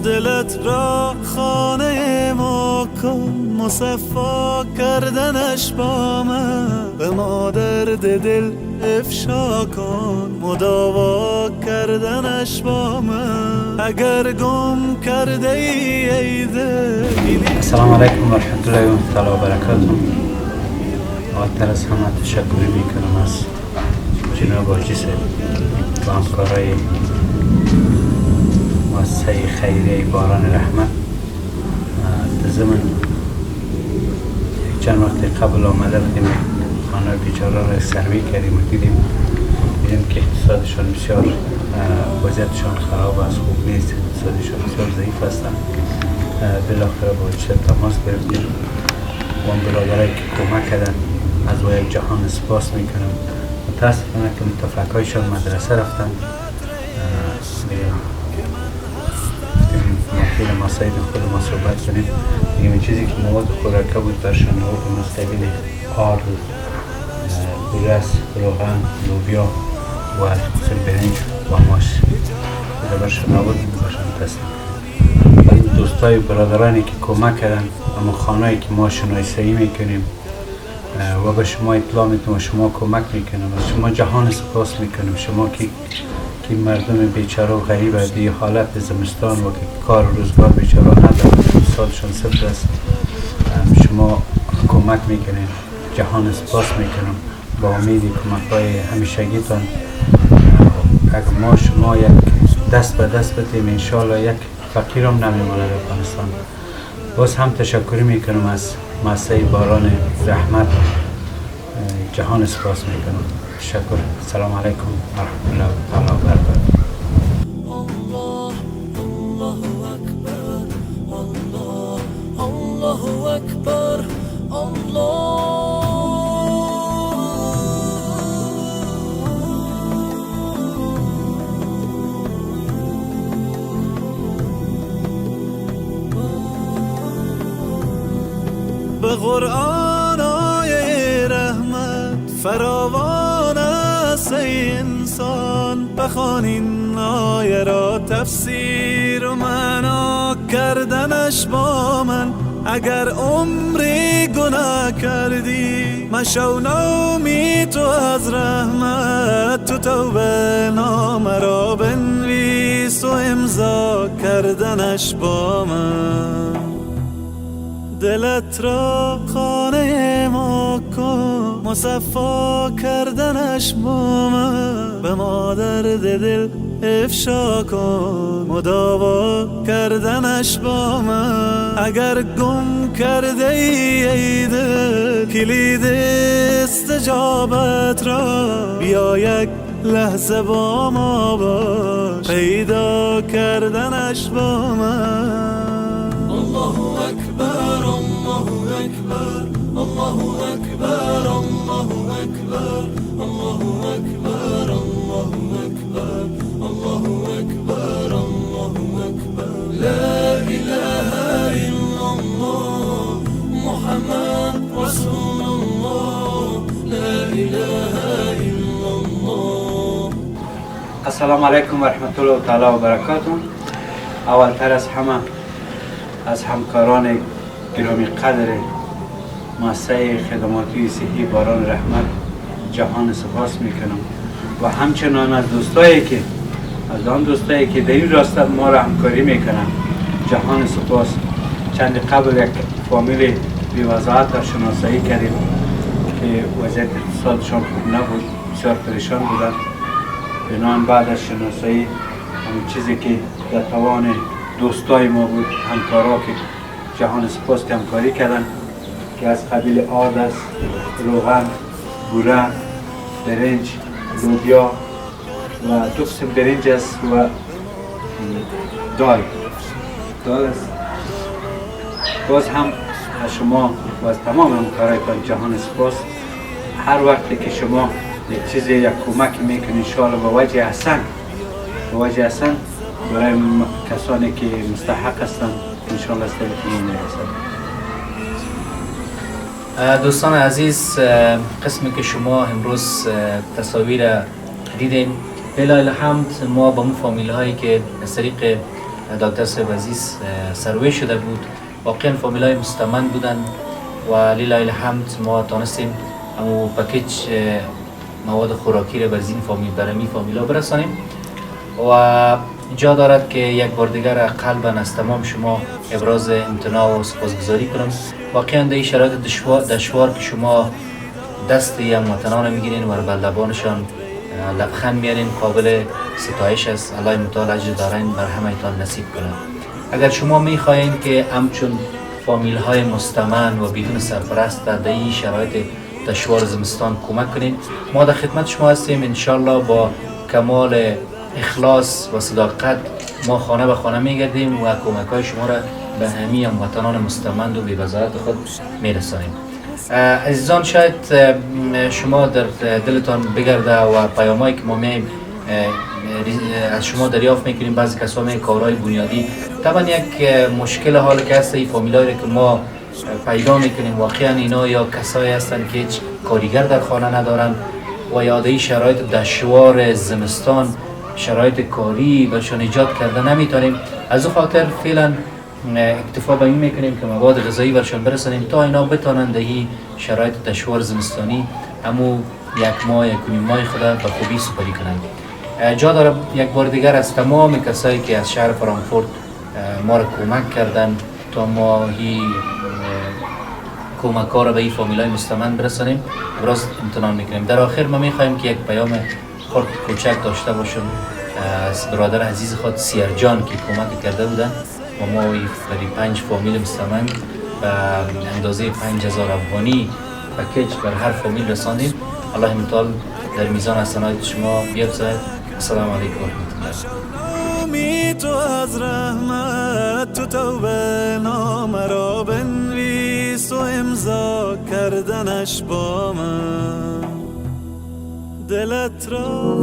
دلت را خانه ما کن، مصفا کردنش با من. به ما درد دل افشا کن، مداوا کردنش با من. اگر گم کرده ای دل. السلام علیکم و رحمت الله و برکاته. اول از همه تشکر میکنم از جناب حاجی صاحب و همکارای مؤسسه خیریه باران رحمت. در زمن چند وقت قبل آمده بودیم خانه بیچاره را سروی کردیم و دیدیم که اقتصادشان بسیار وضعیتشان خراب است، خوب نیست، اقتصادشان بسیار ضعیف هستند. بالاخره با حاجی صاحب تماس گرفتیم و اون برادرایی که کمک کردن از وی جهان سپاس میکنم. متاسفانه که متفقهایشان مدرسه رفتن. خیلی مسائل خود ما صحبت کنیم. این چیزی که مواد خوراکه بود برشان بود مستقل آرد، بیرس، روغن، لوبیا و برنج و ماش برشان نبود برشان تسلیم. دوستای برادرانی که کمک کردن اما خانهایی که ما شناسایی میکنیم و به شما اطلاع میتونم و شما کمک میکنم و شما جهان سپاس میکنم. شما که مردم بیچاره و غریب از این حالت زمستان و که کار و روزگار بیچاره ندارن، سالشان صفر است، شما کمک میکنین. جهان سپاس میکنم با امید کمک های همیشگیتان. اگر ما شما یک دست به دست بتیم انشاءالله یک فقیر هم نمیمانه در افغانستان. باز هم تشکر میکنم از مؤسسه باران رحمت. جهان سپاس میکنم. تشکر. السلام علیکم و رحمت الله و برکاته. الله اکبر، به قرآن آیه رحمت فراوان است ای انسان. بخوان این آیه را تفسیر و معنا کردنش با من. اگر عمری گناه کردی مشو نومی تو از رحمت. تو توبه نامه را بنویس و امضا کردنش با من. دلت را خانه ما کن، مصفا کردنش با من. به ما درد دل افشا کن، مداوا کردنش با من. اگر گم کرده ای دل کلید استجابت را، بیا یک لحظه با ما باش، پیدا کردنش با من. الله اکبر، الله اکبر، الله اکبر، الله اکبر، الله اکبر، الله اکبر، الله اکبر، الله اکبر. لا اله الا الله محمد رسول الله. لا اله الا الله. السلام علیکم و رحمت الله تعالی و برکاته. اولتر از همه از همکاران گرامی قدر مؤسسه خدماتی صحی باران رحمت جهان سپاس میکنم و همچنان از دوستایی که در این راسته ما را همکاری میکنن جهان سپاس. چند قبل یک فامیل بی‌وضاحت را شناسایی کردیم که وضعیت اقتصادشان خوب نبود، بسیار پریشان بودند. بنابراین بعد از شناسایی همون چیزی که در توان دوستای ما بود، همکارا که جهان سپاس که همکاری کردن، که از قبیل آرد است، روغن، بوره، برنج، لوبیا و دو قسم برنج است و دال است. باز هم از شما و از تمام همکارایتان جهان سپاس. هر وقتی که شما یک چیزی یک کمک میکنید انشاءالله به وجه حسن برای کسانی که مستحق هستند انشاءالله استفاده میرسد. دوستان عزیز، قسمی که شما امروز تصاویر دیدین، لله الحمد ما با اون فامیل هایی که از طریق دکتر صاحب عزیز سروی شده بود واقعا فامیل های مستمند بودن و لله الحمد ما تانستیم امو پکیج مواد خوراکی رو برمی فامیل ها برسانیم و جا دارد که یک بار دیگر قلبا از تمام شما ابراز امتناع و سپاسگزاری کنم. واقعا در این شرایط دشوار که شما دست هموطنان میگیرین و بر لبانشان لبخند میارین قابل ستایش است. الله متعال اجر دارین بر همه‌تان نصیب کنه. اگر شما میخواین که همچون فامیل های مستمن و بدون سرپرست در این شرایط دشوار زمستان کمک کنین، ما در خدمت شما هستیم. انشالله با کمال اخلاص و صداقت ما خانه به خانه میگردیم و کمک های شما را به همه هموطنان مستمند و بی‌بضاعت خود میرسانیم. عزیزان، شاید شما در دلتان بگرده و پیامایی که ما میایم از شما دریافت میکنیم، بعضی کسا میگن کارهای بنیادی. طبعا یک مشکل حال که هست این فامیلایی که ما پیدا میکنیم واقعا اینا یا کسایی هستن که هیچ کارگر در خانه ندارن و یاده شرایط دشوار زمستان، شرایط کاری برشان ایجاد کرده نمیتونیم. از او خاطر فعلا اکتفا به این میکنیم که مواد غذایی برشان برسانیم تا اینا بتانند در این شرایط دشوار زمستانی همو یک ماه خدا به خوبی سپری کنند. جا داره یک بار دیگر از تمام کسایی که از شهر فرانکفورت ما را کمک کردن تا ما هی کمک ها را به این فامیل های مستمند برسانیم ابراز امتنان میکنیم. در آخر ما میخوایم که یک پیام خرد کوچک داشته باشم از برادر عزیز خود سیرجان که کمک کرده بودن و ما برای 5 فامیل مستمند به اندازه 5000 افغانی پکیج بر هر فامیل رساندیم. الله متعال در میزان حسنات شما بیفزاید. السلام علیکم و رحمت الله. تو از رحمت تو توبه نامه را بنویس و امضا کردنش با من دلت را